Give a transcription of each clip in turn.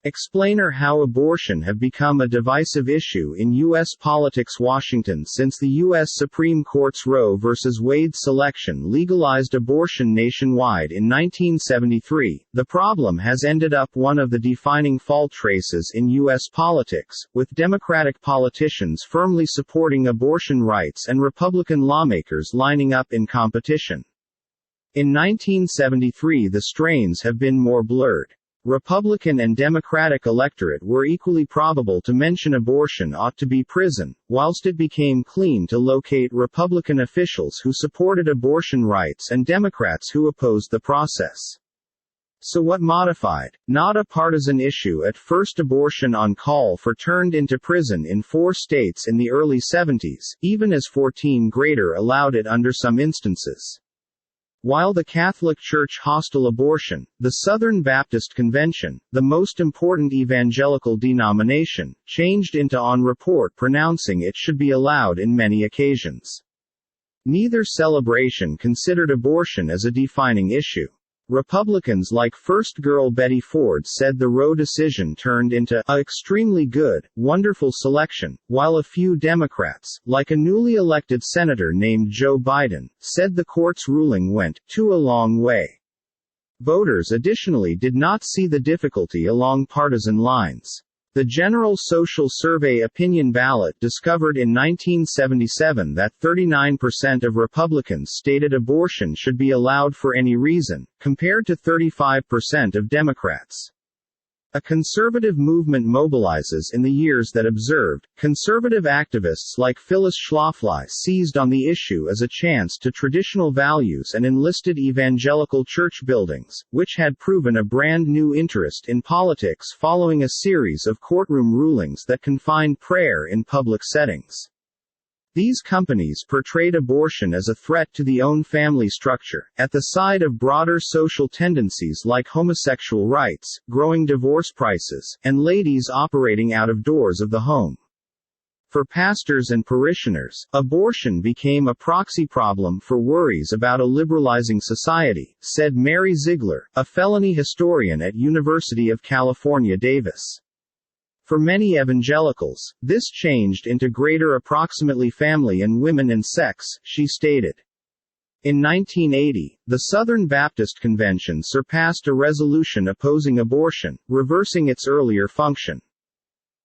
Explainer how abortion have become a divisive issue in U.S. politics. Washington. Since the U.S. Supreme Court's Roe v. Wade selection legalized abortion nationwide in 1973, the problem has ended up one of the defining fault traces in U.S. politics, with Democratic politicians firmly supporting abortion rights and Republican lawmakers lining up in competition. In 1973, the strains have been more blurred. Republican and Democratic electorate were equally probable to mention abortion ought to be prison, whilst it became clean to locate Republican officials who supported abortion rights and Democrats who opposed the process. So what modified? Not a partisan issue at first. Abortion on call for turned into prison in 4 states in the early 70s, even as 14 greater allowed it under some instances. While the Catholic Church hostile abortion, the Southern Baptist Convention, the most important evangelical denomination, changed into on report pronouncing it should be allowed in many occasions. Neither celebration considered abortion as a defining issue. Republicans like First Girl Betty Ford said the Roe decision turned into a extremely good, wonderful selection, while a few Democrats, like a newly elected senator named Joe Biden, said the court's ruling went to a long way. Voters additionally did not see the difficulty along partisan lines. The General Social Survey opinion ballot discovered in 1977 that 39% of Republicans stated abortion should be allowed for any reason, compared to 35% of Democrats. A conservative movement mobilizes in the years that observed. Conservative activists like Phyllis Schlafly seized on the issue as a chance to traditional values and enlisted evangelical church buildings, which had proven a brand new interest in politics following a series of courtroom rulings that confined prayer in public settings. These companies portrayed abortion as a threat to the own family structure, at the side of broader social tendencies like homosexual rights, growing divorce prices, and ladies operating out of doors of the home. For pastors and parishioners, abortion became a proxy problem for worries about a liberalizing society, said Mary Ziegler, a felony historian at University of California, Davis. For many evangelicals, this changed into greater approximately family and women and sex, she stated. In 1980, the Southern Baptist Convention surpassed a resolution opposing abortion, reversing its earlier function.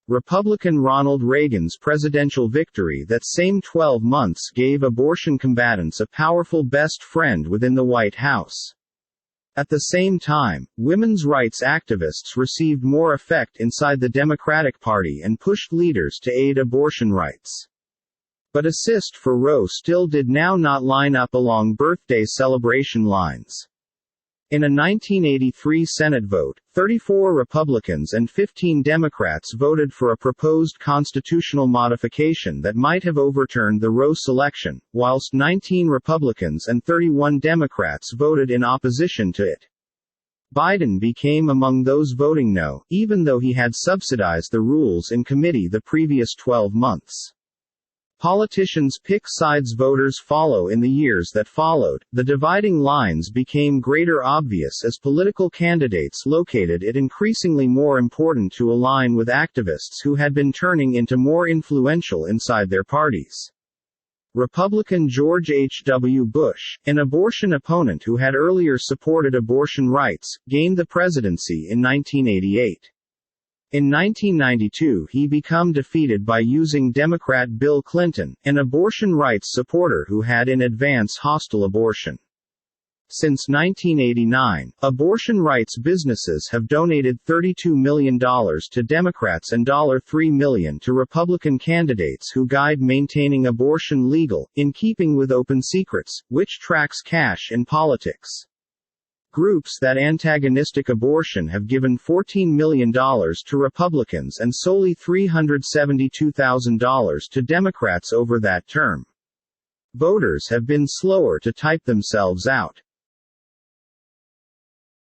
Republican Ronald Reagan's presidential victory that same 12 months gave abortion combatants a powerful best friend within the White House. At the same time, women's rights activists received more effect inside the Democratic Party and pushed leaders to aid abortion rights. But assist for Roe still did now not line up along birthday celebration lines. In a 1983 Senate vote, 34 Republicans and 15 Democrats voted for a proposed constitutional modification that might have overturned the Roe selection, whilst 19 Republicans and 31 Democrats voted in opposition to it. Biden became among those voting no, even though he had subsidized the rules in committee the previous 12 months. Politicians pick sides, voters follow. In the years that followed, the dividing lines became greater obvious as political candidates located it increasingly more important to align with activists who had been turning into more influential inside their parties. Republican George H.W. Bush, an abortion opponent who had earlier supported abortion rights, gained the presidency in 1988. In 1992 he became defeated by using Democrat Bill Clinton, an abortion rights supporter who had in advance hostile abortion. Since 1989, abortion rights businesses have donated $32 million to Democrats and $3 million to Republican candidates who guide maintaining abortion legal, in keeping with Open Secrets, which tracks cash in politics. Groups that antagonistic abortion have given $14 million to Republicans and solely $372,000 to Democrats over that term. Voters have been slower to type themselves out.